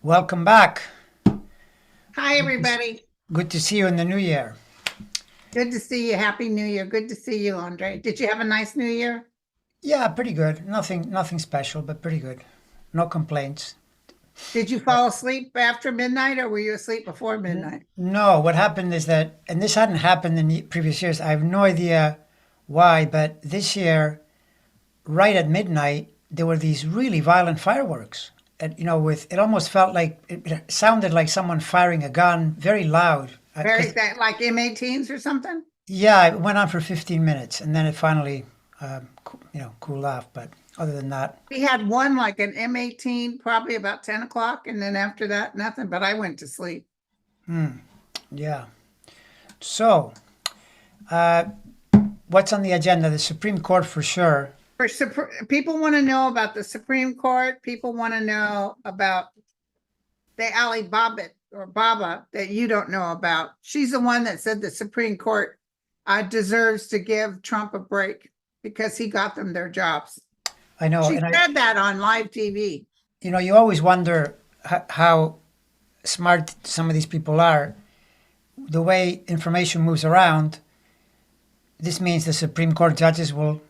Welcome back. Hi, everybody. Good to see you in the new year. Good to see you. Happy New Year. Good to see you, Andre. Did you have a nice New Year? Yeah, pretty good. Nothing special, but pretty good. No complaints. Did you fall asleep after midnight or were you asleep before midnight? No, what happened is that, and this hadn't happened in previous years. I have no idea why, but this year, right at midnight, there were these really violent fireworks. And, with it almost felt like it sounded like someone firing a gun, very loud. Very Because that like M18s or something? yeah, it went on for 15 minutes, and then it finally, cooled off. But other than that, We had one like an M18 probably about 10 o'clock, and then after that, nothing, but I went to sleep. yeah. So, what's on the agenda? The Supreme Court for sure. People want to know about the Supreme Court. People want to know about the Ali Baba or Baba that you don't know about. She's the one that said the Supreme Court deserves to give Trump a break because he got them their jobs. I know, She and said that on live TV. you always wonder how smart some of these people are. The way information moves around, this means the Supreme Court judges will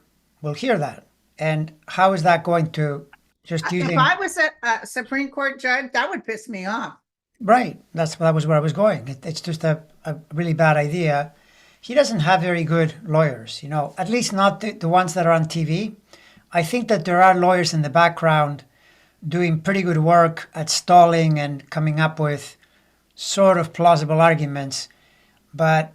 hear that. And how is that going to just If using I was a Supreme Court judge, that would piss me off. right? That was where I was going. It's just a really bad idea. He doesn't have very good lawyers, at least not the ones that are on TV. I think that there are lawyers in the background doing pretty good work at stalling and coming up with sort of plausible arguments. But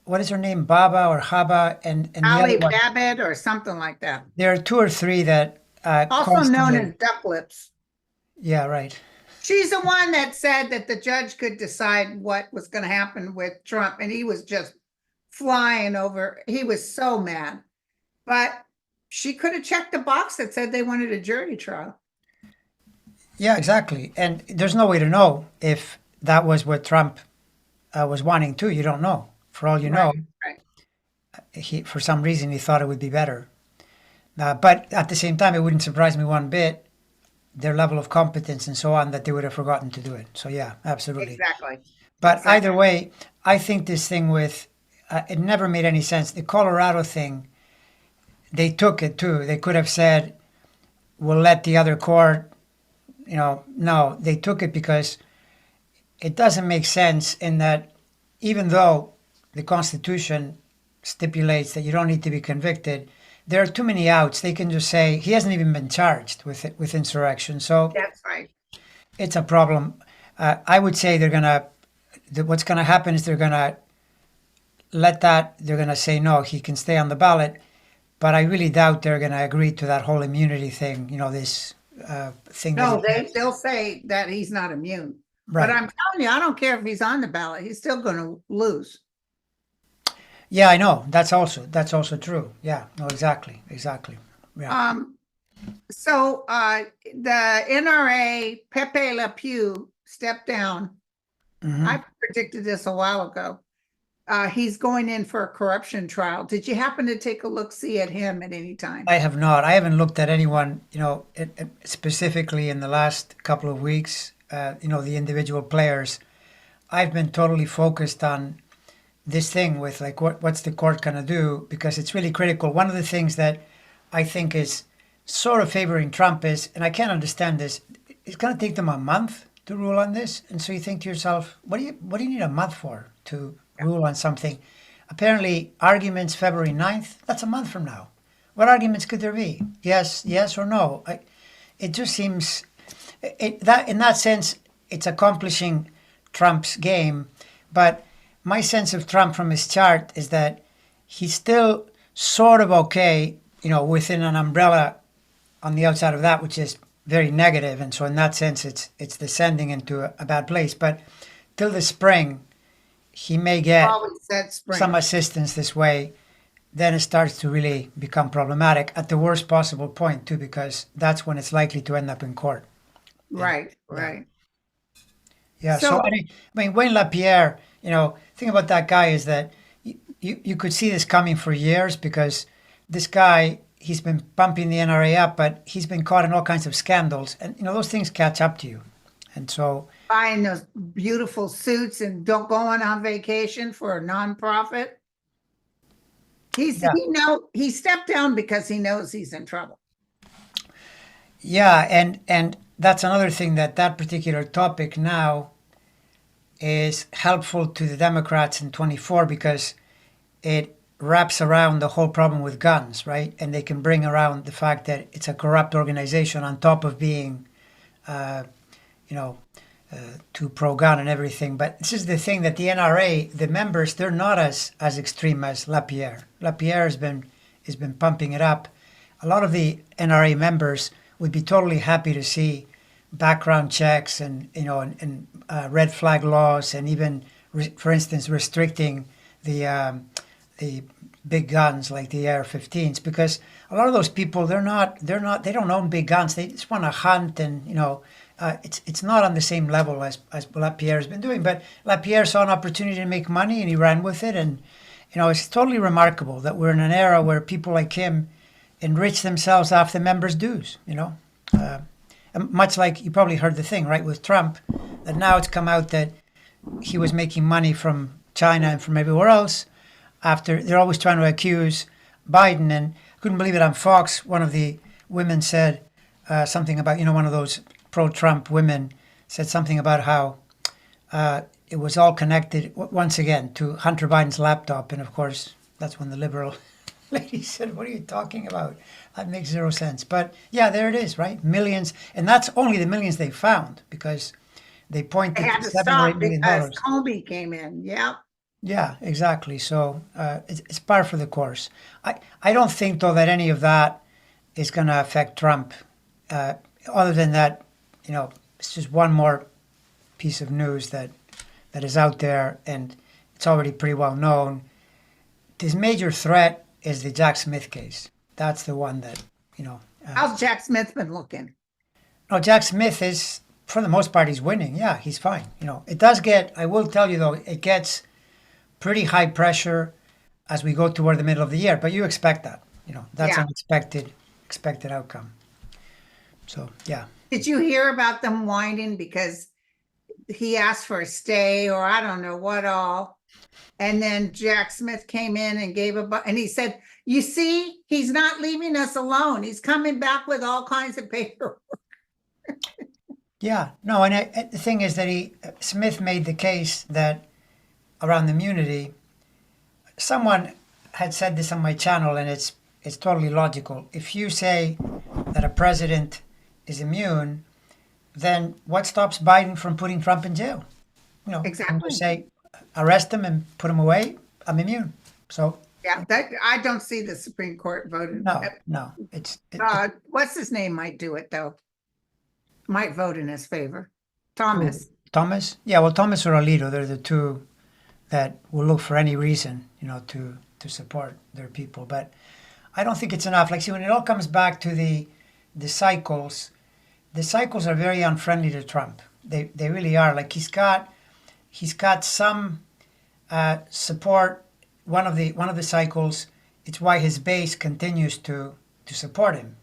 what is her name? Baba or Haba and the other Ali one. Babbitt or something like that. There are two or three that Also known constantly. as duck lips. Yeah, right. She's the one that said that the judge could decide what was going to happen with Trump, and he was just flying over. He was so mad. But she could have checked the box that said they wanted a jury trial. Yeah, exactly. And there's no way to know if that was what Trump was wanting to. You don't know. For all you Right, know, right. for some reason he thought it would be better. But at the same time, it wouldn't surprise me one bit their level of competence and so on that they would have forgotten to do it. So yeah, absolutely. Exactly. But either Exactly. way, I think this thing with it never made any sense. The Colorado thing, they took it too. They could have said, "We'll let the other court." No, they took it because it doesn't make sense in that even though the Constitution stipulates that you don't need to be convicted, there are too many outs. They can just say he hasn't even been charged with insurrection, so That's right. it's a problem. I would say what's gonna happen is they're gonna let that. They're gonna say no, he can stay on the ballot, but I really doubt they're gonna agree to that whole immunity thing. This thing that No, he they'll say that he's not immune. But right. I'm telling you, I don't care if he's on the ballot. He's still going to lose. Yeah, I know. That's also true. Yeah, no, exactly. Yeah. Um, so the NRA, Pepe Le Pew stepped down. hmm I predicted this a while ago. He's going in for a corruption trial. Did you happen to take a look see at him at any time? I have not. I haven't looked at anyone, specifically in the last couple of weeks. The individual players. I've been totally focused on this thing with like what's the court gonna do because it's really critical. One of the things that I think is sort of favoring Trump is, and I can't understand this, it's gonna take them a month to rule on this, and so you think to yourself, what do you need a month for to rule on something? Apparently, arguments February 9th, that's a month from now. What arguments could there be? Yes or no? It just seems that in that sense, it's accomplishing Trump's game. But my sense of Trump from his chart is that he's still sort of okay, within an umbrella on the outside of that, which is very negative, and so in that sense, it's descending into a bad place. But till the spring, he may get Always said some spring. assistance this way. Then it starts to really become problematic at the worst possible point too, because that's when it's likely to end up in court. And Right, yeah, right. yeah. So So I mean, Wayne LaPierre. Thing about that guy is that you could see this coming for years because this guy he's been pumping the NRA up, but he's been caught in all kinds of scandals, and those things catch up to you. And so, Buying those beautiful suits and don't going on vacation for a nonprofit. yeah, He stepped down because he knows he's in trouble. yeah, and that's another thing, that particular topic now is helpful to the Democrats in 24 because it wraps around the whole problem with guns, right? And they can bring around the fact that it's a corrupt organization on top of being, you know, too pro-gun and everything. But this is the thing, that the NRA, the members, they're not as extreme as Lapierre. Lapierre has been pumping it up. A lot of the NRA members would be totally happy to see background checks and red flag laws, and even for instance restricting the big guns like the AR-15s, because a lot of those people, they don't own big guns. They just want to hunt, and it's not on the same level as Lapierre has been doing. But Lapierre saw an opportunity to make money and he ran with it, and it's totally remarkable that we're in an era where people like him enrich themselves off the members' dues. Much like you probably heard the thing, right, with Trump, that now it's come out that he was making money from China and from everywhere else. After they're always trying to accuse Biden, and I couldn't believe it on Fox. One of the women said something about, one of those pro-Trump women said something about how it was all connected once again to Hunter Biden's laptop, and of course that's when the liberal lady said, "What are you talking about? That makes zero sense." But yeah, there it is, right? Millions, and that's only the millions they found, because they They pointed had to to $7 or $8 million. because Comey came in. Yeah. Yeah, exactly. So it's par for the course. I don't think, though, that any of that is going to affect Trump. Other than that, it's just one more piece of news that is out there, and it's already pretty well known. His major threat is the Jack Smith case. That's the one that, How's Jack Smith been looking? no, Jack Smith is, for the most part, he's winning. Yeah, he's fine. It does get, I will tell you, though, it gets pretty high pressure as we go toward the middle of the year, but you expect that. That's Yeah. an expected outcome. So, yeah. Did you hear about them whining because he asked for a stay or I don't know what all? And then Jack Smith came in and and he said, "You see, he's not leaving us alone. He's coming back with all kinds of paper." Yeah, no, and the thing is that Smith made the case that around immunity, someone had said this on my channel, and it's totally logical. If you say that a president is immune, then what stops Biden from putting Trump in jail? You can Exactly. just say, arrest him and put him away. I'm immune. So Yeah, that I don't see the Supreme Court voting. no, What's his name might do it though. Might vote in his favor. Thomas. Thomas. Yeah, well, Thomas or Alito, they're the two that will look for any reason, to support their people. But I don't think it's enough. Like, see, when it all comes back to the cycles, the cycles are very unfriendly to Trump. They really are. Like, he's got some support. One of the cycles, it's why his base continues to support him.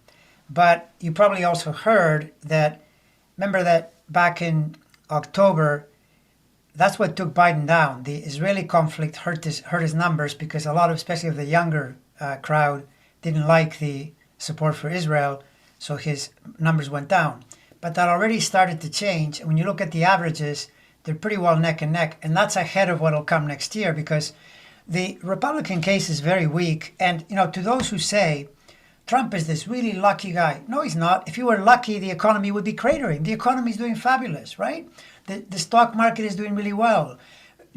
But you probably also heard that. Remember that back in October, that's what took Biden down. The Israeli conflict hurt his numbers, because a lot of, especially of the younger crowd, didn't like the support for Israel, so his numbers went down. But that already started to change. And when you look at the averages, they're pretty well neck and neck, and that's ahead of what will come next year, because the Republican case is very weak. And to those who say Trump is this really lucky guy, no, he's not. If he were lucky, the economy would be cratering. The economy is doing fabulous, right? The stock market is doing really well.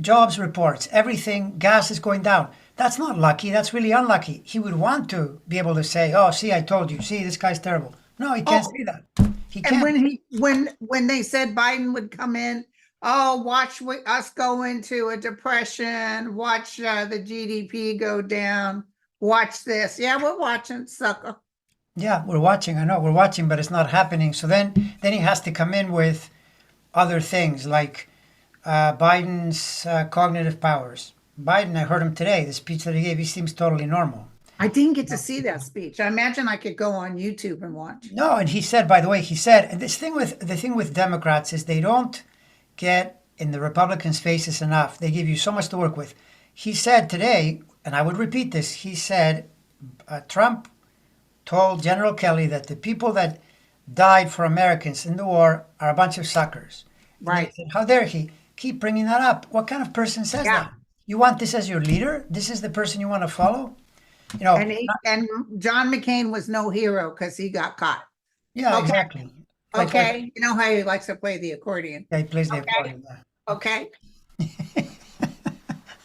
Jobs reports, everything, gas is going down. That's not lucky. That's really unlucky. He would want to be able to say, "Oh, see, I told you. See, this guy's terrible." No, he can't Oh, say that. He and can't. when they said Biden would come in, oh, watch us go into a depression, watch the GDP go down, watch this. Yeah, we're watching, sucker. Yeah, we're watching. I know we're watching, but it's not happening. So then he has to come in with other things like Biden's cognitive powers. Biden, I heard him today, the speech that he gave, he seems totally normal. I didn't get to see that speech. I imagine I could go on YouTube and watch. No, and he said, by the way, he said, and the thing with Democrats is they don't get in the Republicans' faces enough. They give you so much to work with. He said today, and I would repeat this. He said Trump told General Kelly that the people that died for Americans in the war are a bunch of suckers. And he Right. said, how dare he keep bringing that up? What kind of person says Yeah. that? You want this as your leader? This is the person you want to follow? You know, And John McCain was no hero because he got caught. yeah, Okay. exactly. Okay. You know how he likes to play the accordion. Yeah, he plays the Okay. accordion. Okay.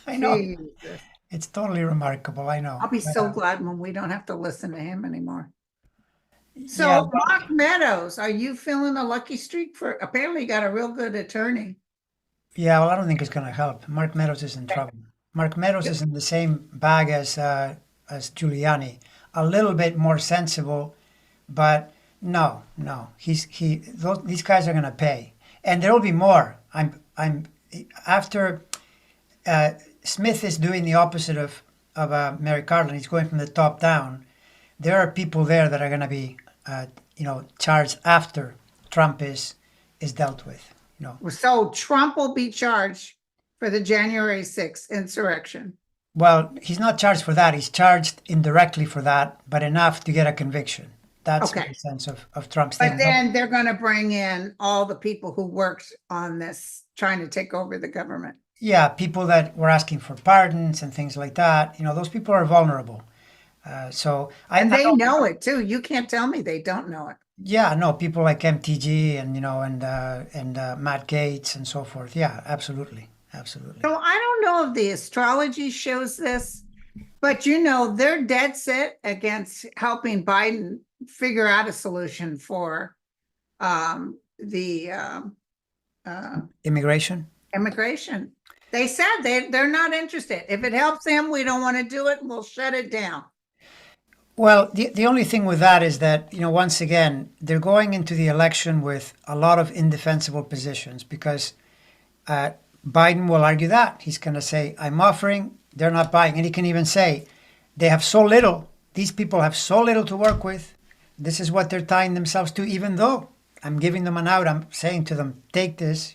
I know. Jesus. It's totally remarkable. I know. I'll be But, so glad when we don't have to listen to him anymore. yeah, So Mark Meadows, are you feeling a lucky streak for, apparently you got a real good attorney. yeah. Well, I don't think it's going to help. Mark Meadows is in trouble. Mark Meadows is in the same bag as Giuliani, a little bit more sensible, but no. These guys are going to pay, and there will be more. I'm after Smith is doing the opposite of Merrick Garland. He's going from the top down. There are people there that are going to be, charged after Trump is dealt with. So Trump will be charged for the January 6th insurrection. Well, he's not charged for that. He's charged indirectly for that, but enough to get a conviction. That's Okay. the sense of Trump's But thing. then they're going to bring in all the people who worked on this, trying to take over the government. Yeah, people that were asking for pardons and things like that. Those people are vulnerable. So And I they don't- know it too. You can't tell me they don't know it. Yeah, no, people like MTG and Matt Gates and so forth. Yeah, absolutely. So I don't know if the astrology shows this, but they're dead set against helping Biden figure out a solution for the Immigration. immigration. They said they're not interested. If it helps them, we don't want to do it, and we'll shut it down. Well, the only thing with that is that, once again, they're going into the election with a lot of indefensible positions because Biden will argue that. He's going to say, I'm offering, they're not buying. And he can even say, they have so little, these people have so little to work with. This is what they're tying themselves to, even though I'm giving them an out. I'm saying to them, take this,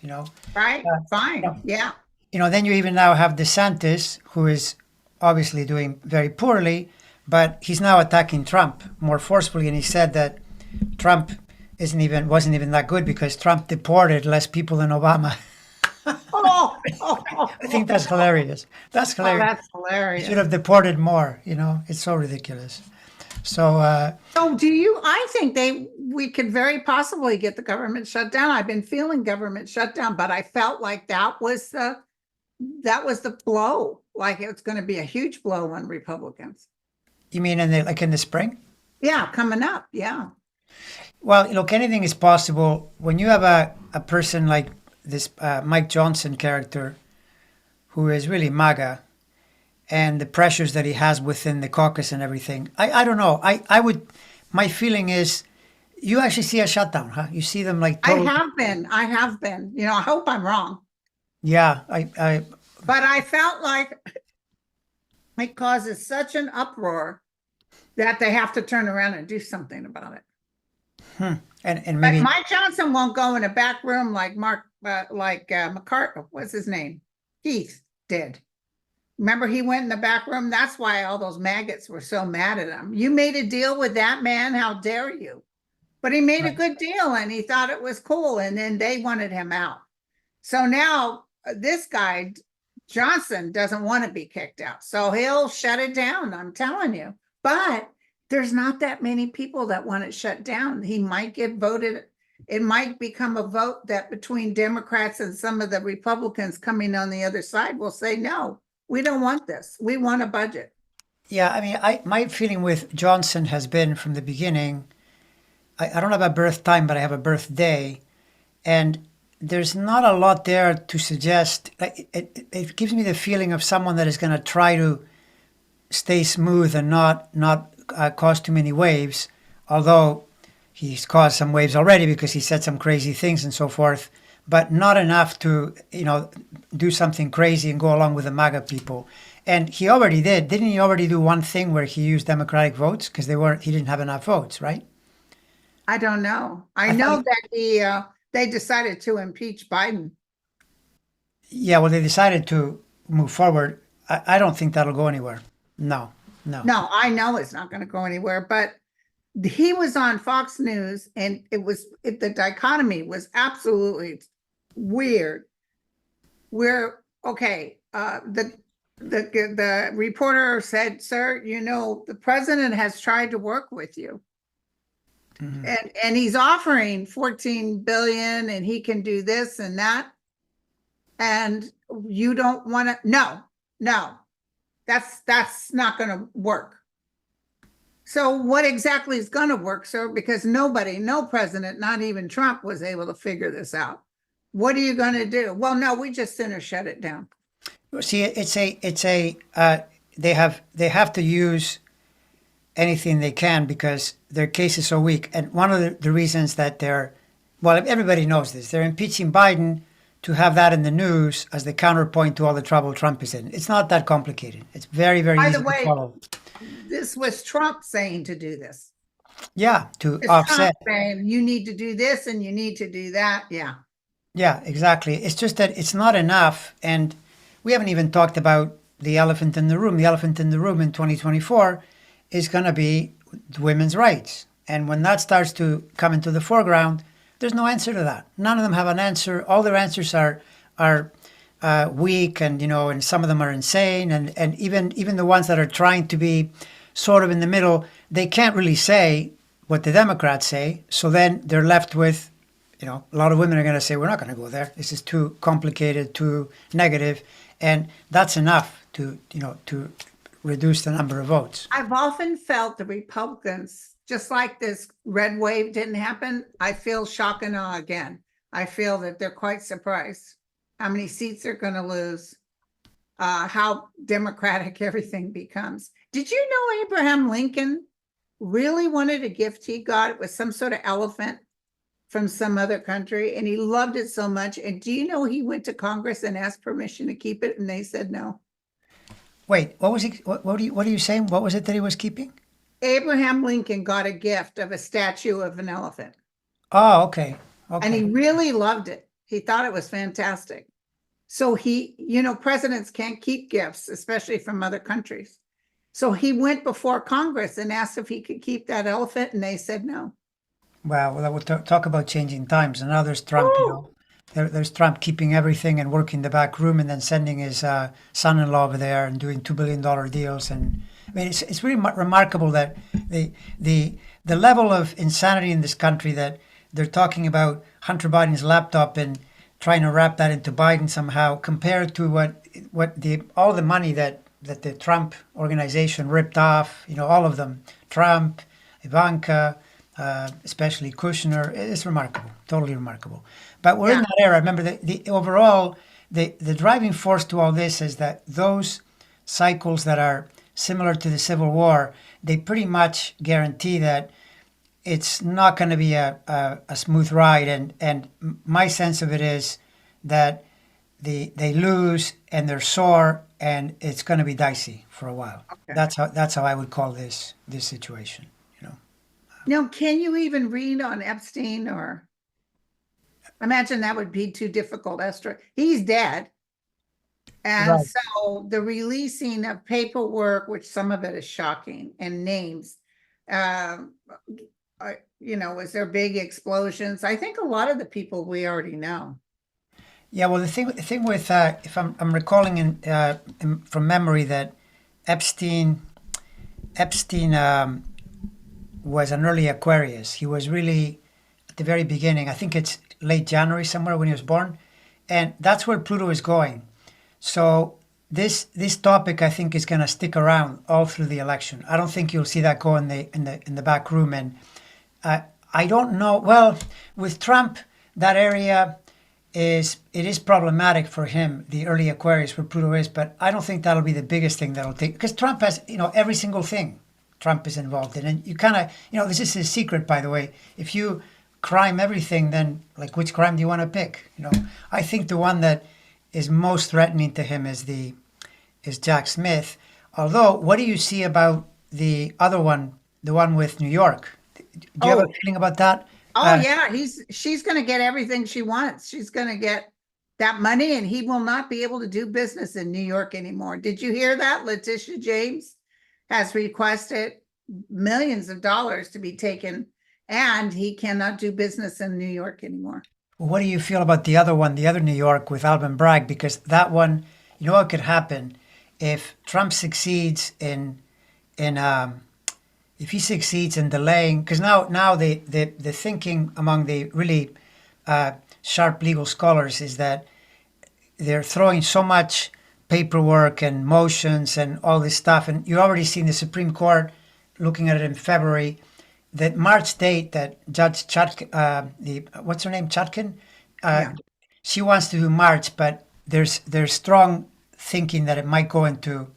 Right? Fine. Yeah. Then you even now have DeSantis, who is obviously doing very poorly, but he's now attacking Trump more forcefully. And he said that Trump wasn't even that good because Trump deported less people than Obama. I think that's hilarious. That's hilarious. That's He hilarious. should have deported more. It's so ridiculous. So So I think we could very possibly get the government shut down. I've been feeling government shut down, but I felt like that was the blow. Like it's going to be a huge blow on Republicans. you mean in the spring? Yeah, coming up. Yeah. Well, look, anything is possible when you have a person like this Mike Johnson character, who is really MAGA, and the pressures that he has within the caucus and everything. I don't know. My feeling is, you actually see a shutdown, huh? You see them like totally. I have been. I hope I'm wrong, Yeah, but I felt like it causes such an uproar that they have to turn around and do something about it. and But maybe Mike Johnson won't go in a back room like McCarthy, what's his name? Keith did. Remember, he went in the back room. That's why all those maggots were so mad at him. You made a deal with that man. How dare you? But he made a good deal and he thought it was cool. And then they wanted him out. So now this guy, Johnson, doesn't want to be kicked out. So he'll shut it down. I'm telling you. But there's not that many people that want it shut down. He might get voted. It might become a vote that between Democrats and some of the Republicans coming on the other side will say, no, we don't want this. We want a budget. yeah. I mean, my feeling with Johnson has been from the beginning. I don't have a birth time, but I have a birthday, and there's not a lot there to suggest. It gives me the feeling of someone that is going to try to stay smooth and not cause too many waves. Although he's caused some waves already because he said some crazy things and so forth, but not enough to do something crazy and go along with the MAGA people. And he already did. Didn't he already do one thing where he used Democratic votes because he didn't have enough votes, right? I don't know. I I know thought, that they decided to impeach Biden. yeah, well, they decided to move forward. I don't think that'll go anywhere. No, no. No, I know it's not going to go anywhere, but he was on Fox News and the dichotomy was absolutely weird. Where, okay, the reporter said, "Sir, you know, the president has tried to work with you. Mhm. And he's offering 14 billion and he can do this and that. And you don't want to, no, that's not going to work." So what exactly is going to work, sir? Because nobody, no president, not even Trump, was able to figure this out. What are you going to do? Well, no, we just sooner shut it down. See, they have to use anything they can because their case is so weak. And one of the reasons that well, everybody knows this, they're impeaching Biden to have that in the news as the counterpoint to all the trouble Trump is in. It's not that complicated. It's very, very By easy the to way, follow. this was Trump saying to do this. Yeah, to It's Trump offset. saying you need to do this and you need to do that. Yeah. Yeah, exactly. It's just that it's not enough. And we haven't even talked about the elephant in the room. The elephant in the room in 2024 is going to be women's rights. And when that starts to come into the foreground, there's no answer to that. None of them have an answer. All their answers are weak, and and some of them are insane. And even the ones that are trying to be sort of in the middle, they can't really say what the Democrats say. So then they're left with a lot of women are going to say, we're not going to go there. This is too complicated, too negative. And that's enough to reduce the number of votes. I've often felt the Republicans, just like this red wave didn't happen, I feel shock and awe again. I feel that they're quite surprised how many seats they're going to lose, how democratic everything becomes. Did you know Abraham Lincoln really wanted a gift he got? It was some sort of elephant from some other country, and he loved it so much. And do you know he went to Congress and asked permission to keep it, and they said no? Wait, what was he? What are you saying? What was it that he was keeping? Abraham Lincoln got a gift of a statue of an elephant, Oh, okay, and he okay. really loved it. He thought it was fantastic. So presidents can't keep gifts, especially from other countries. So he went before Congress and asked if he could keep that elephant, and they said no. Well, we'll talk about changing times. And now there's Trump. Oh, There's Trump keeping everything and working the back room, and then sending his son-in-law over there and doing $2 billion deals. And I mean, it's really remarkable that the level of insanity in this country, that they're talking about Hunter Biden's laptop and trying to wrap that into Biden somehow, compared to all the money that the Trump organization ripped off. All of them, Trump, Ivanka, especially Kushner. It's remarkable, totally remarkable. But we're in yeah. that era. Remember, the overall, the driving force to all this is that those cycles that are similar to the Civil War, they pretty much guarantee that it's not going to be a smooth ride. And my sense of it is that they lose and they're sore, and it's going to be dicey for a while. Okay. That's how I would call this situation. Now, can you even read on Epstein, or imagine that would be too difficult, Esther? He's dead. And Right. so the releasing of paperwork, which some of it is shocking, and names, um, was there big explosions? I think a lot of the people we already know. Yeah. Well, the thing with if I'm recalling from memory that Epstein was an early Aquarius. He was really at the very beginning. I think it's late January somewhere when he was born, and that's where Pluto is going. So this topic, I think, is going to stick around all through the election. I don't think you'll see that go in the back room. And I don't know. Well, with Trump, that area is problematic for him, the early Aquarius where Pluto is. But I don't think that'll be the biggest thing that'll take, because Trump has every single thing Trump is involved in, and you kind of this is his secret, by the way. If you crime everything, then like which crime do you want to pick? I think the one that is most threatening to him is is Jack Smith. Although, what do you see about the other one, the one with New York? Do you have a Oh, feeling about that? oh yeah, she's gonna get everything she wants. She's gonna get that money and he will not be able to do business in New York anymore. Did you hear that? Letitia James has requested millions of dollars to be taken and he cannot do business in New York anymore. What do you feel about the other one, the other New York with Alvin Bragg? Because that one, you know what could happen if Trump succeeds in if he succeeds in delaying, because now the thinking among the really sharp legal scholars is that they're throwing so much paperwork and motions and all this stuff, and you've already seen the Supreme Court looking at it in February. That March date that Judge the what's her name, Chutkin, uh, Yeah. she wants to do March, but there's strong thinking that it might go into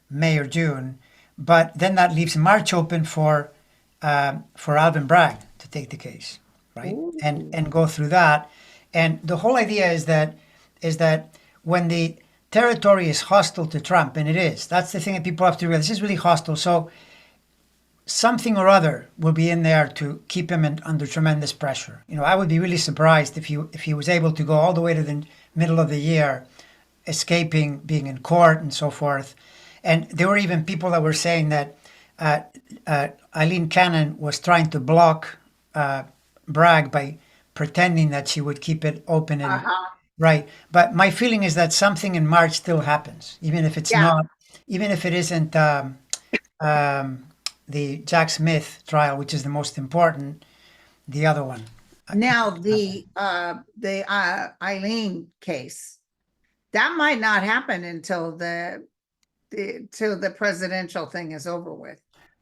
May or June, but then that leaves March open for Alvin Bragg to take the case, right, Ooh. and go through that. And the whole idea is that when the territory is hostile to Trump, and it is, that's the thing that people have to realize. This is really hostile. So something or other will be in there to keep him under tremendous pressure. I would be really surprised if he was able to go all the way to the middle of the year, escaping being in court and so forth. And there were even people that were saying that Eileen Cannon was trying to block Bragg by pretending that she would keep it open and Uh-huh. right. But my feeling is that something in March still happens, even if it's Yeah. not, even if it isn't um, the Jack Smith trial, which is the most important. The other one. Now the Eileen case, that might not happen until till the presidential thing is over with.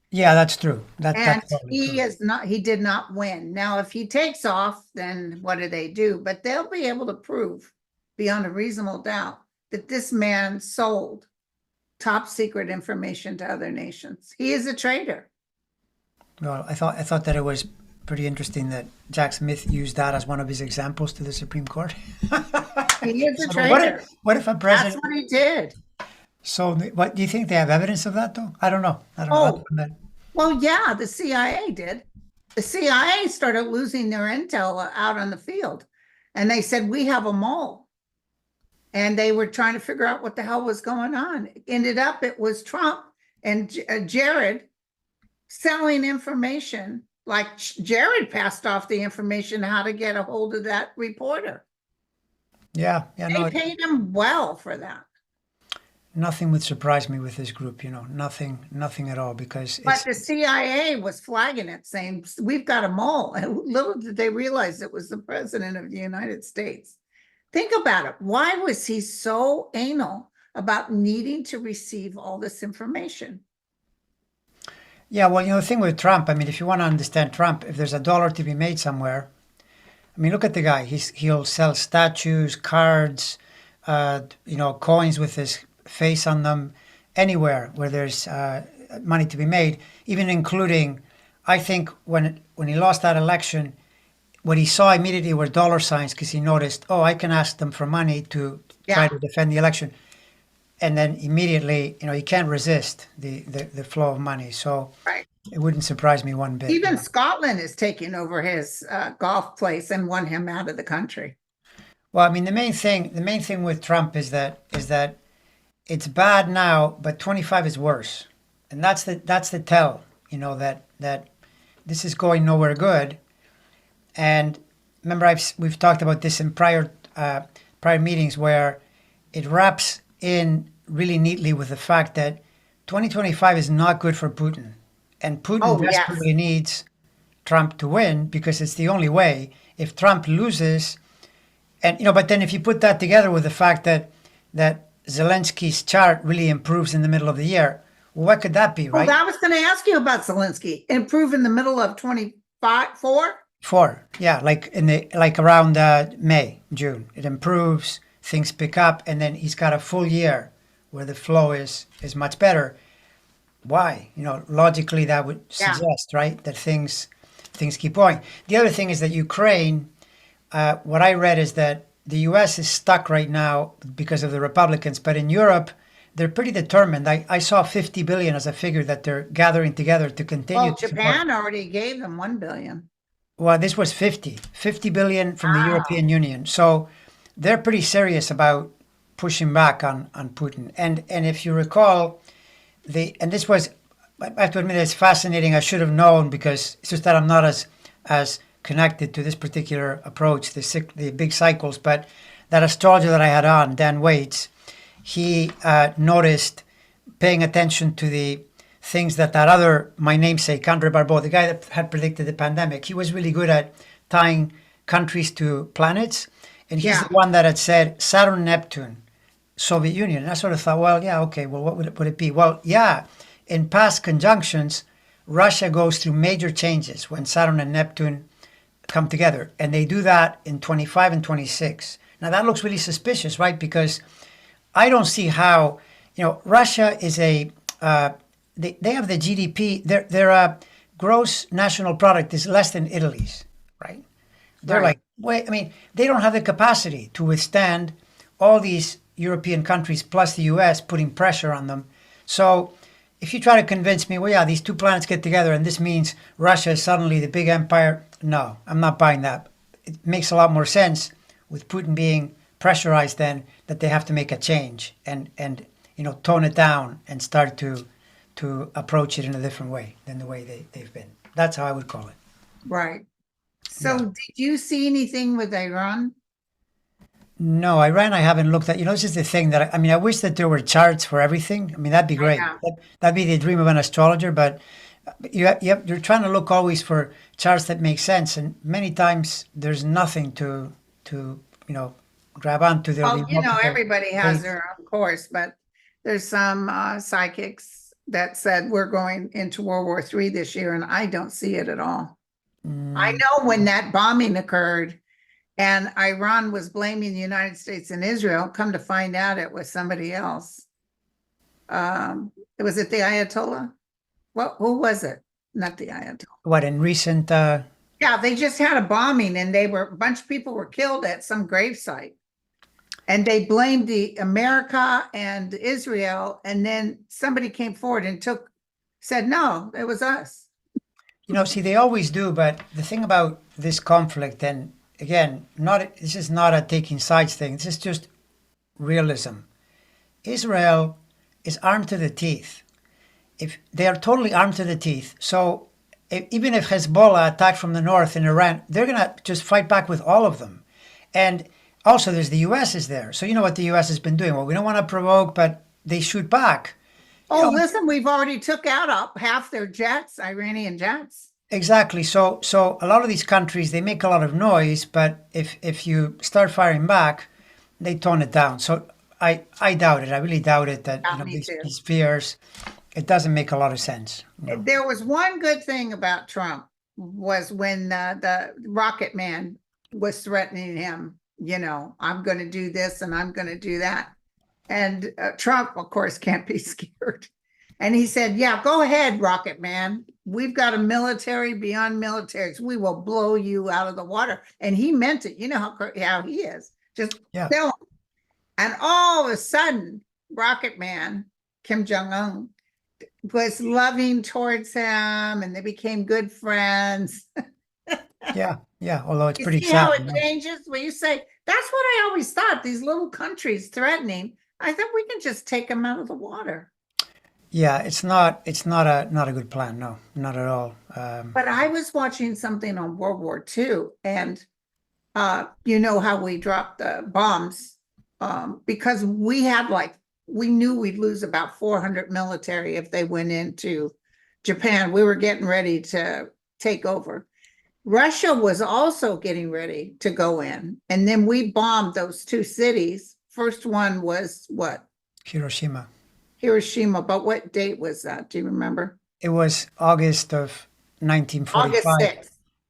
Yeah, that's true. And That's probably he true. is not, he did not win. Now, if he takes off, then what do they do? But they'll be able to prove beyond a reasonable doubt that this man sold top secret information to other nations. He is a traitor. Well, I thought that it was pretty interesting that Jack Smith used that as one of his examples to the Supreme Court. He is a So what if traitor. what if a That's president? what he did. So what do you think they have evidence of that though? I don't know. I don't know. Oh, well, yeah, the CIA did. The CIA started losing their intel out on the field. And they said, we have a mole. And they were trying to figure out what the hell was going on. Ended up, it was Trump and Jared selling information. Like Jared passed off the information how to get a hold of that reporter. Yeah, yeah, They no, paid him well for that. nothing would surprise me with this group. Nothing at all, because But it's the CIA was flagging it, saying, we've got a mole. And little did they realize it was the president of the United States. Think about it. Why was he so anal about needing to receive all this information? yeah. Well, the thing with Trump. I mean, if you want to understand Trump, if there's a dollar to be made somewhere, I mean, look at the guy. He'll sell statues, cards, coins with his face on them, anywhere where there's money to be made, even including, I think when he lost that election, what he saw immediately were dollar signs because he noticed, oh, I can ask them for money to try Yeah, to defend the election, and then immediately, he can't resist the flow of money. So right. it wouldn't surprise me one bit. Even Scotland is taking over his golf place and won him out of the country. Well, I mean, the main thing with Trump is that it's bad now, but 25 is worse, and that's the tell. That this is going nowhere good. And remember, we've talked about this in prior meetings where it wraps in really neatly with the fact that 2025 is not good for Putin, and Putin Oh, yes. desperately needs Trump to win because it's the only way. If Trump loses, and but then if you put that together with the fact that Zelensky's chart really improves in the middle of the year, well, what could that be, Well, right? I was going to ask you about Zelensky. Improve in the middle of 25, 4? Four, yeah, like around May, June, it improves, things pick up, and then he's got a full year where the flow is much better. Why? Logically that would Yeah. suggest, right, that things keep going. The other thing is that Ukraine. What I read is that the U.S. is stuck right now because of the Republicans, but in Europe, they're pretty determined. I saw 50 billion as a figure that they're gathering together to continue Well, to support. Japan already gave them 1 billion. Well, this was 50 billion from the Wow. European Union. So they're pretty serious about pushing back on Putin. And if you recall, and this was, I have to admit, it's fascinating. I should have known because it's just that I'm not as connected to this particular approach, the big cycles. But that astrologer that I had on, Dan Waits, he noticed, paying attention to the things that other, my namesake, Andre Barbeau, the guy that had predicted the pandemic, he was really good at tying countries to planets. And he's Yeah. the one that had said Saturn, Neptune, Soviet Union. And I sort of thought, well, yeah, okay, well, what would it be? Well, yeah, in past conjunctions, Russia goes through major changes when Saturn and Neptune come together. And they do that in 25 and 26. Now, that looks really suspicious, right? Because I don't see how, Russia is they have the GDP, their gross national product is less than Italy's, right? They're Right. like, wait, I mean, they don't have the capacity to withstand all these European countries plus the US putting pressure on them. So if you try to convince me, well, yeah, these two planets get together and this means Russia is suddenly the big empire, no, I'm not buying that. It makes a lot more sense with Putin being pressurized then that they have to make a change and tone it down and start to approach it in a different way than the way they've been. That's how I would call it. Right. So Yeah. did you see anything with Iran? No, Iran, I haven't looked at. This is the thing that I mean, I wish that there were charts for everything. I mean, that'd be I great. know. That'd be the dream of an astrologer. But you're trying to look always for charts that make sense, and many times there's nothing to grab onto. There'll be Well, multiple everybody has dates. their own course, but there's some psychics that said we're going into World War III this year, and I don't see it at all. I Mm, know when that bombing occurred and Iran was blaming the United States and Israel, come to find out it was somebody else. Was it the Ayatollah? Who was it? Not the Ayatollah. what in recent? Yeah, they just had a bombing and a bunch of people were killed at some gravesite. And they blamed the America and Israel, and then somebody came forward and said, no, it was us. See, they always do. But the thing about this conflict, and again, this is not a taking sides thing. This is just realism. Israel is armed to the teeth. If they are totally armed to the teeth, so even if Hezbollah attack from the north in Iran, they're gonna just fight back with all of them. And also, there's the U.S. is there, so you know what the U.S. has been doing. Well, we don't want to provoke, but they shoot back. You Oh, know listen, we've already took out up half their jets, Iranian jets. exactly. So a lot of these countries they make a lot of noise, but if you start firing back, they tone it down. So I doubt it. I really doubt it that Yeah, me too. these fears. It doesn't make a lot of sense. There was one good thing about Trump was when the Rocket Man was threatening him, I'm going to do this and I'm going to do that. And Trump, of course, can't be scared. And he said, yeah, go ahead, Rocket Man. We've got a military beyond militaries. We will blow you out of the water. And he meant it. You know how he is. Just Yeah. kill him. And all of a sudden, Rocket Man, Kim Jong-un, was loving towards him and they became good friends. Yeah. Yeah. Although it's You pretty see how sad. it changes? When you say, that's what I always thought, these little countries threatening, I thought we can just take them out of the water. Yeah, it's not a good plan. No, not at all. But I was watching something on World War II, and you know how we dropped the bombs because we knew we'd lose about 400 military if they went into Japan. We were getting ready to take over. Russia was also getting ready to go in, and then we bombed those two cities. First one was what? Hiroshima. Hiroshima, but what date was that? Do you remember? It was August of August 1945, 6th,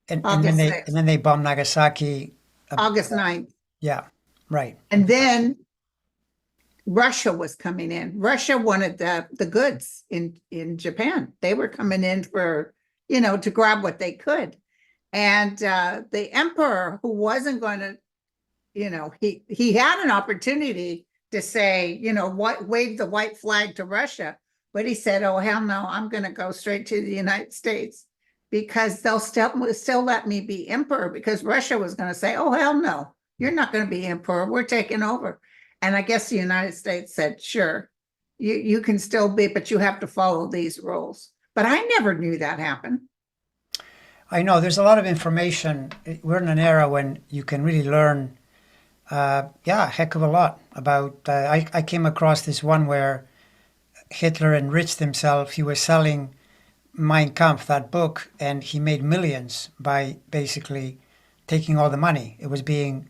and then August they 6th, and then they bombed Nagasaki. August 9th. Yeah, right. And then Russia was coming in. Russia wanted the goods in Japan. They were coming in for, to grab what they could. And the emperor, who wasn't going to, he had an opportunity to say, what, wave the white flag to Russia. But he said, oh, hell no, I'm going to go straight to the United States because they'll still let me be emperor, because Russia was going to say, oh, hell no, you're not going to be emperor. We're taking over. And I guess the United States said, sure, you can still be, but you have to follow these rules. But I never knew that happened. I know there's a lot of information. We're in an era when you can really learn, a heck of a lot about. I came across this one where Hitler enriched himself. He was selling Mein Kampf, that book, and he made millions by basically taking all the money. It was being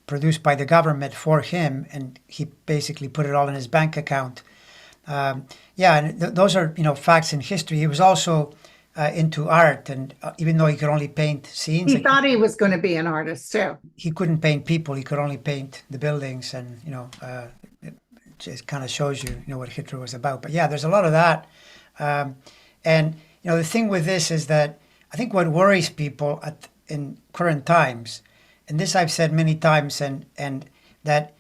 produced by the government for him, and he basically put it all in his bank account. And those are facts in history. He was also into art, and even though he could only paint scenes, He thought he was going to be an artist too. he couldn't paint people. He could only paint the buildings, and it just kind of shows you what Hitler was about. But yeah, there's a lot of that, and the thing with this is that I think what worries people in current times, and this I've said many times, and that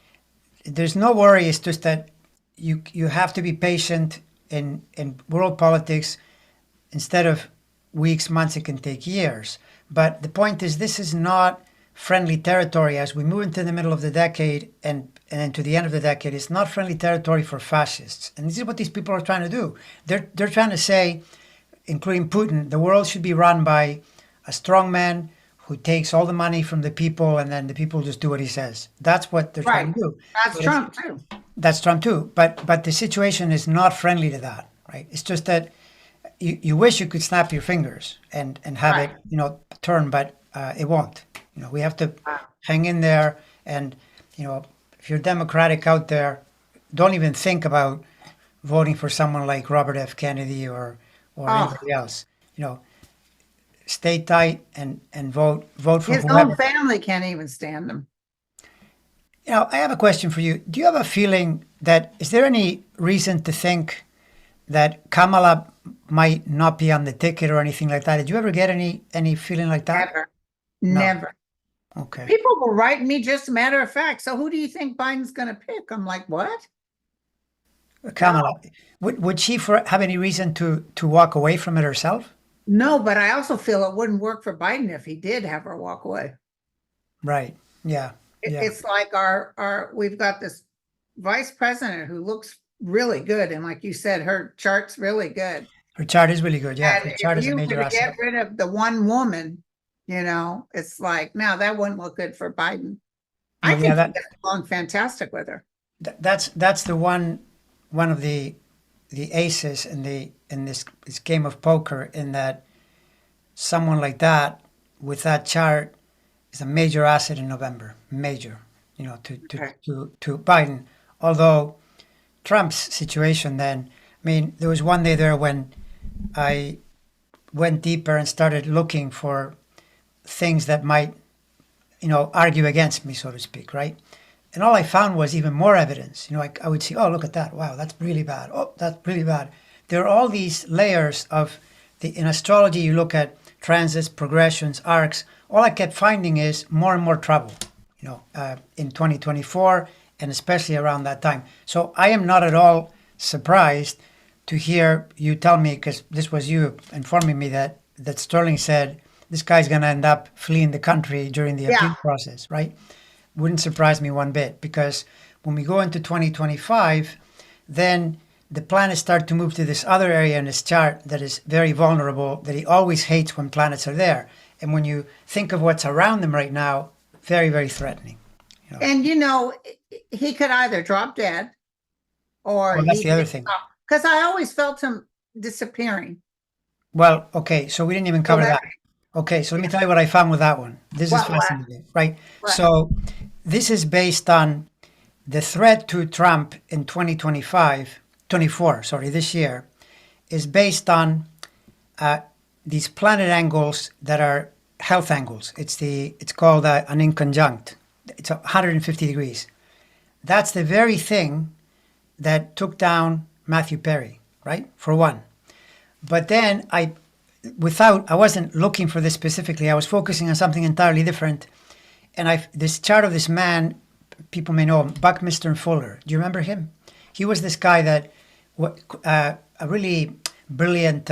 there's no worry. It's just that you have to be patient in world politics. Instead of weeks, months, it can take years. But the point is, this is not friendly territory. As we move into the middle of the decade and then to the end of the decade, it's not friendly territory for fascists. And this is what these people are trying to do. They're trying to say, including Putin, the world should be run by a strong man who takes all the money from the people, and then the people just do what he says. That's what they're trying to do. That's Trump too. That's Trump too. But the situation is not friendly to that, right? It's just that you wish you could snap your fingers and have Right. it turn, but it won't. We have to hang in there, and if you're Democratic out there, don't even think about voting for someone like Robert F. Kennedy or anybody else. Stay tight and vote for His whoever. own family can't even stand him. I have a question for you. Do you have a feeling that is there any reason to think that Kamala might not be on the ticket or anything like that? Did you ever get any feeling like that? Never. No. Never. Okay. People will write me just a matter of fact. So who do you think Biden's going to pick? I'm like, what? Kamala, would she have any reason to walk away from it herself? No, but I also feel it wouldn't work for Biden if he did have her walk away. Right. Yeah. Yeah. It's like we've got this vice president who looks really good. And like you said, her chart's really good. Her chart is really good. Yeah. And Her chart if is a you major were to asset. get rid of the one woman, it's like, now that wouldn't look good for Biden. I Well, think yeah, he gets along fantastic with her. that's the one of the aces in this game of poker, in that someone like that with that chart is a major asset in November. Major, Okay. to Biden. Although Trump's situation, then, I mean, there was one day there when I went deeper and started looking for things that might, argue against me, so to speak, right? And all I found was even more evidence. I would see, oh, look at that. Wow, that's really bad. Oh, that's really bad. There are all these layers of in astrology, you look at transits, progressions, arcs. All I kept finding is more and more trouble, in 2024, and especially around that time. So I am not at all surprised to hear you tell me, because this was you informing me that Sterling said this guy's going to end up fleeing the country during the appeal Yeah. process, right? Wouldn't surprise me one bit, because when we go into 2025, then the planets start to move to this other area in his chart that is very vulnerable, that he always hates when planets are there. And when you think of what's around them right now, very, very threatening. And he could either drop dead or Well, that's the other thing. Because I always felt him disappearing. Well, okay, so we didn't even cover that. Okay, so let me tell you what I found with that one. This is What? fascinating, right? Right. So this is based on the threat to Trump in 24, this year, is based on these planet angles that are health angles. It's called an inconjunct. It's 150 degrees. That's the very thing that took down Matthew Perry, right? For one. But then I wasn't looking for this specifically. I was focusing on something entirely different. And this chart of this man people may know him, Buckminster Fuller. Do you remember him? He was this guy that, a really brilliant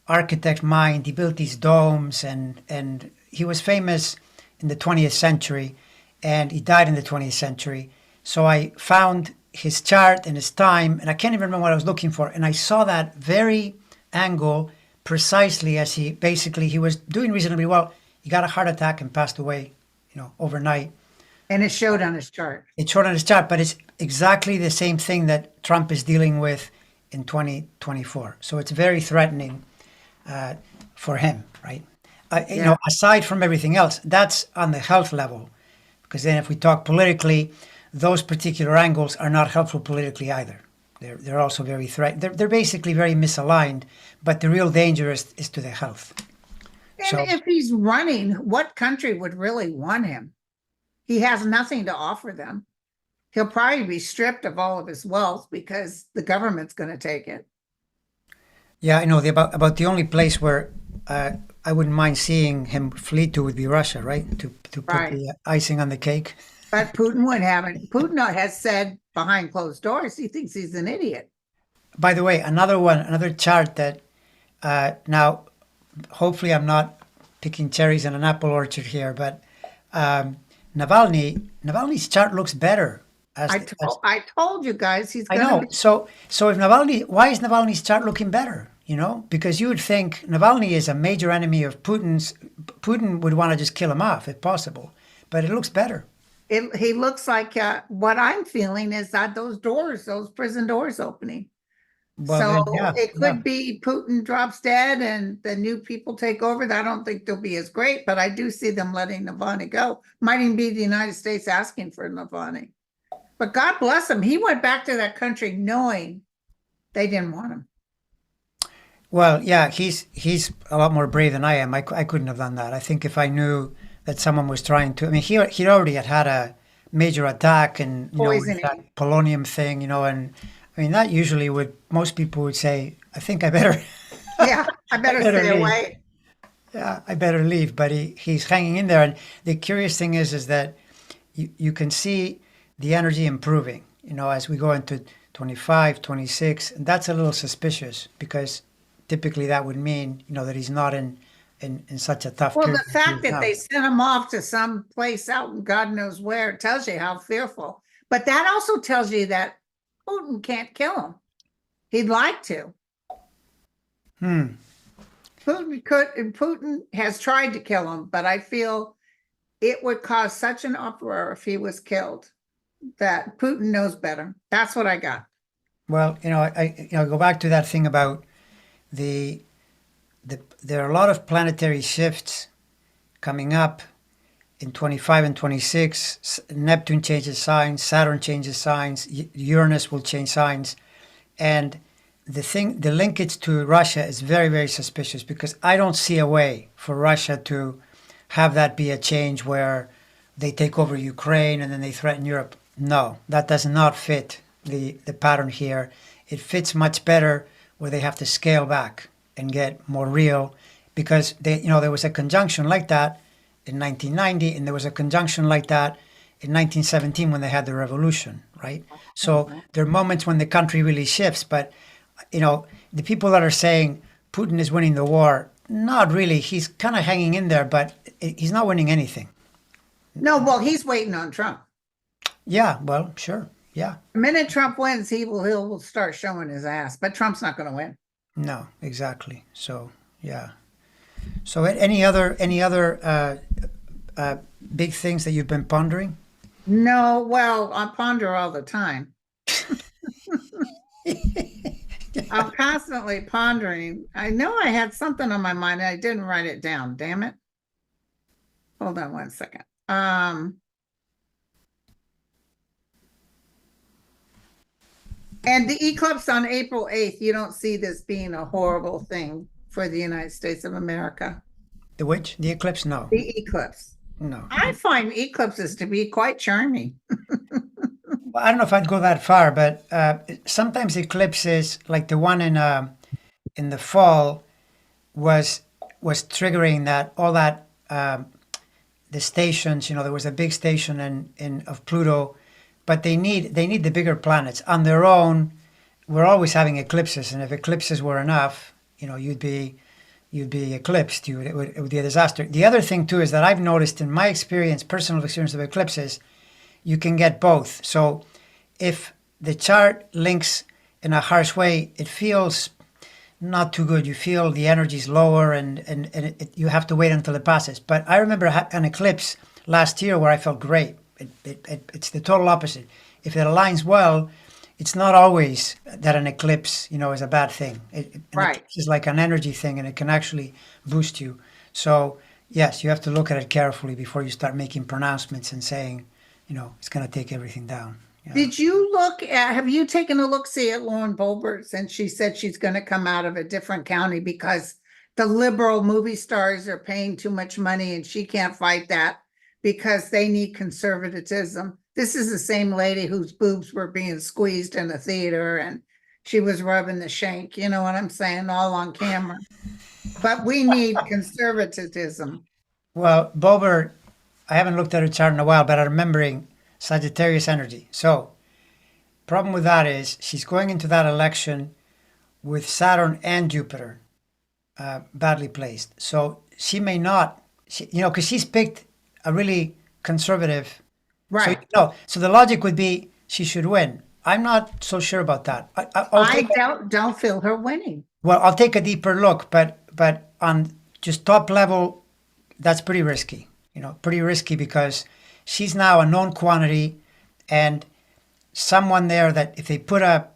architect mind. He built these domes, and he was famous in the 20th century, and he died in the 20th century. So I found his chart and his time, and I can't even remember what I was looking for. And I saw that very angle precisely as he was doing reasonably well. He got a heart attack and passed away, overnight. And it showed on his chart. It's short on his chart, but it's exactly the same thing that Trump is dealing with in 2024. So it's very threatening for him, right? Yeah. Aside from everything else, that's on the health level. Because then if we talk politically, those particular angles are not helpful politically either. They're also very they're basically very misaligned, but the real danger is to the health. And So if he's running, what country would really want him? He has nothing to offer them. He'll probably be stripped of all of his wealth because the government's going to take it. yeah, I know about the only place where I wouldn't mind seeing him flee to would be Russia, right? To put Right. the icing on the cake. But Putin would have it. Putin has said behind closed doors he thinks he's an idiot. By the way, another chart that now, hopefully, I'm not picking cherries in an apple orchard here, but Navalny's chart looks better. I told you guys he's I going to know. be. So if why is Navalny's chart looking better? Because you would think Navalny is a major enemy of Putin's. Putin would want to just kill him off if possible, but it looks better. He looks like what I'm feeling is that those prison doors opening. Well, So then, yeah, it yeah. could be Putin drops dead and the new people take over. I don't think they'll be as great, but I do see them letting Navalny go. Might even be the United States asking for Navalny. But God bless him. He went back to that country knowing they didn't want him. Well, yeah, he's a lot more brave than I am. I couldn't have done that. I think if I knew that someone was trying to, I mean, he already had a major attack, and with Poisoning. that polonium thing, and I mean that usually most people would say, I think I better, Yeah, I better better stay leave. away. Yeah, I better leave. But he's hanging in there, and the curious thing is that you can see the energy improving, as we go into 25, 26, and that's a little suspicious because typically that would mean, that he's not in such a tough Well, period. the fact that they sent him off to some place out in God knows where tells you how fearful. But that also tells you that Putin can't kill him. He'd like to. Hmm. Putin could, and Putin has tried to kill him, but I feel it would cause such an uproar if he was killed that Putin knows better. That's what I got. Well, I go back to that thing about the there are a lot of planetary shifts coming up in 25 and 26. Neptune changes signs, Saturn changes signs, Uranus will change signs, and the linkage to Russia is very, very suspicious because I don't see a way for Russia to have that be a change where they take over Ukraine and then they threaten Europe. No, that does not fit the pattern here. It fits much better where they have to scale back and get more real because there was a conjunction like that in 1990 and there was a conjunction like that in 1917 when they had the revolution, right? So there are moments when the country really shifts, but the people that are saying Putin is winning the war, not really. He's kind of hanging in there, but he's not winning anything. No, well, he's waiting on Trump. Yeah, well, sure. Yeah. The minute Trump wins, he'll start showing his ass, but Trump's not going to win. No, exactly. So, yeah. So any other big things that you've been pondering? No, well, I ponder all the time. I'm constantly pondering. I know I had something on my mind. I didn't write it down. Damn it. Hold on one second. And the eclipse on April 8th, you don't see this being a horrible thing for the United States of America. The which? The eclipse? No. The eclipse. No. I find eclipses to be quite charming. Well, I don't know if I'd go that far, but sometimes eclipses, like the one in the fall, was triggering that all that the stations. There was a big station in of Pluto, but they need the bigger planets on their own. We're always having eclipses, and if eclipses were enough, you'd be eclipsed. It would be a disaster. The other thing too is that I've noticed in my experience, personal experience of eclipses, you can get both. So if the chart links in a harsh way, it feels not too good. You feel the energy's lower, and you have to wait until it passes. But I remember an eclipse last year where I felt great. It's the total opposite. If it aligns well, it's not always that an eclipse, is a bad thing. An Right. eclipse is like an energy thing, and it can actually boost you. So yes, you have to look at it carefully before you start making pronouncements and saying, it's going to take everything down. Yeah. Have you taken a look-see at Lauren Boebert since she said she's going to come out of a different county because the liberal movie stars are paying too much money and she can't fight that because they need conservatism. This is the same lady whose boobs were being squeezed in the theater and she was rubbing the shank, you know what I'm saying, all on camera. But we need conservatism. Well, Bober, I haven't looked at her chart in a while, but I'm remembering Sagittarius energy. So, problem with that is she's going into that election with Saturn and Jupiter badly placed. So she may not, because she's picked a really conservative. Right. So the logic would be she should win. I'm not so sure about that. Don't feel her winning. Well, I'll take a deeper look, but on just top level, that's pretty risky. Pretty risky because she's now a known quantity, and someone there that if they put a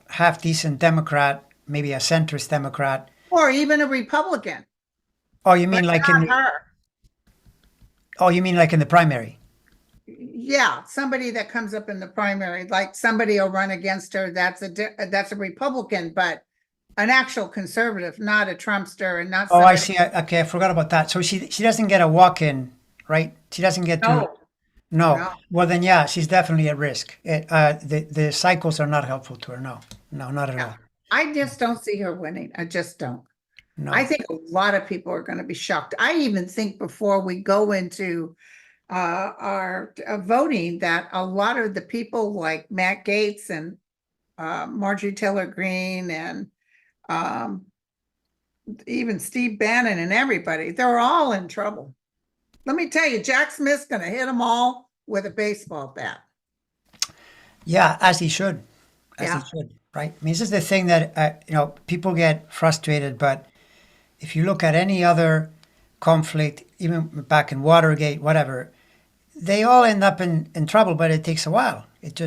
half decent Democrat, maybe a centrist Democrat. Or even a Republican. Oh, you mean like in her? Oh, you mean like in the primary? Yeah, somebody that comes up in the primary, like somebody will run against her. That's a Republican, but an actual conservative, not a Trumpster, and not. Oh, I see. Okay, I forgot about that. So she doesn't get a walk-in, right? She doesn't get to. No. Well, then, yeah, she's definitely at risk. The cycles are not helpful to her. No, not at all. I just don't see her winning. I just don't. No. I think a lot of people are going to be shocked. I even think before we go into our voting that a lot of the people like Matt Gaetz and Marjorie Taylor Greene and even Steve Bannon and everybody, they're all in trouble. Let me tell you, Jack Smith's going to hit them all with a baseball bat. Yeah, as he should. He should, right? I mean, this is the thing that, people get frustrated, but if you look at any other conflict, even back in Watergate, whatever, they all end up in trouble, but it takes a while. And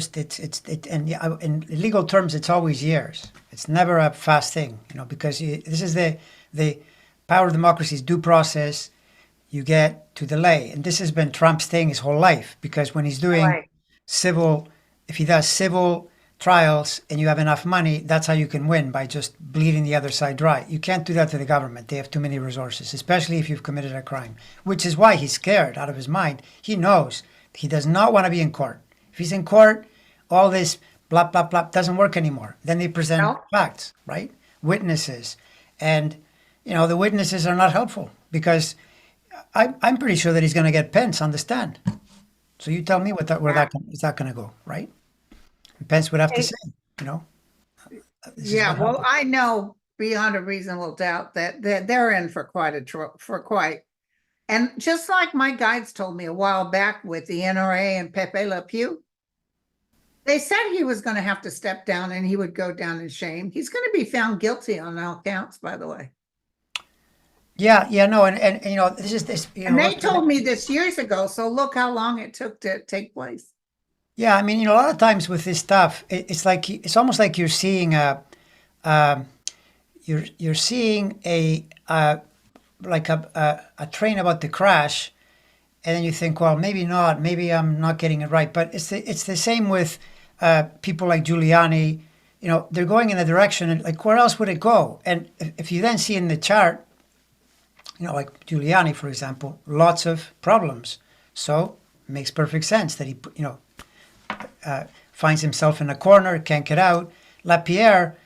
in legal terms, it's always years. It's never a fast thing, because this is the power of democracy's due process. You get to delay. And this has been Trump's thing his whole life, because when he's doing if he does civil trials and you have enough money, that's how you can win, by just bleeding the other side dry. You can't do that to the government. They have too many resources, especially if you've committed a crime, which is why he's scared out of his mind. He knows he does not want to be in court. If he's in court, all this blah, blah, blah doesn't work anymore. Then they present facts, right? Witnesses. And, the witnesses are not helpful, because I'm pretty sure that he's going to get Pence on the stand. So you tell me where that is that going to go, right? Pence would have to say, Yeah, well, I know beyond a reasonable doubt that they're in for quite. And just like my guides told me a while back with the NRA and Pepe Le Pew, they said he was going to have to step down and he would go down in shame. He's going to be found guilty on all counts, by the way. Yeah, no, and this is this. And they told me this years ago, so look how long it took to take place. Yeah, I mean, a lot of times with this stuff, it's almost like you're seeing you're seeing a train about to crash, and then you think, well, maybe not, maybe I'm not getting it right. But it's the same with people like Giuliani. They're going in a direction, and like, where else would it go? And if you then see in the chart, like Giuliani, for example, lots of problems. So it makes perfect sense that he, finds himself in a corner, can't get out. Lapierre,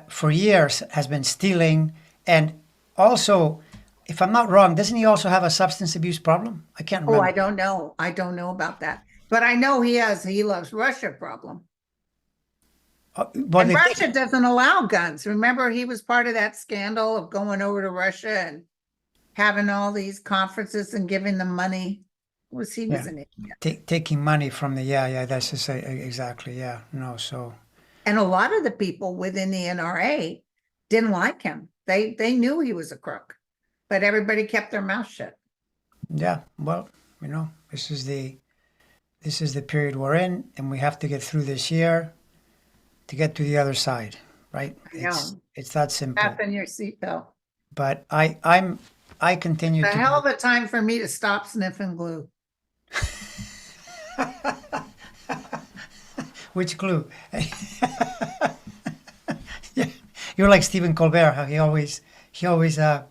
for years, has been stealing, and also if I'm not wrong, doesn't he also have a substance abuse problem? I can't Oh, remember. I don't know. I don't know about that. But I know he loves Russia problem. Well, And they Russia think, doesn't allow guns. Remember, he was part of that scandal of going over to Russia and having all these conferences and giving them money. Was he was yeah, an idiot. taking money from the, yeah, that's just exactly, yeah, no, so, And a lot of the people within the NRA didn't like him. They knew he was a crook, but everybody kept their mouth shut. yeah, well, this is the period we're in, and we have to get through this year to get to the other side, right? I know. It's that simple. Fasten your seatbelt. But I continue A to hell be, of a time for me to stop sniffing glue. which glue? Yeah, you're like Stephen Colbert, how he always he opens a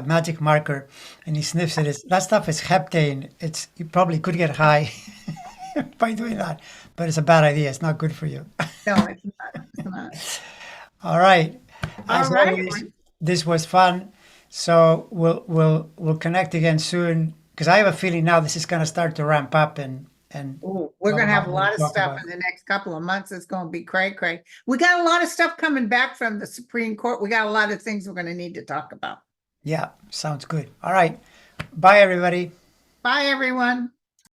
magic marker and he sniffs it. That stuff is heptane. It's you probably could get high by doing that, but it's a bad idea. It's not good for you. No, it's not. It's not. All right. All As right. always, this was fun. So we'll connect again soon because I have a feeling now this is going to start to ramp up and Ooh, we're we'll have gonna a have lot a more to lot of talk stuff about. in the next couple of months. It's gonna be cray cray. We got a lot of stuff coming back from the Supreme Court. We got a lot of things we're gonna need to talk about. Yeah, sounds good. All right. Bye, everybody. Bye, everyone.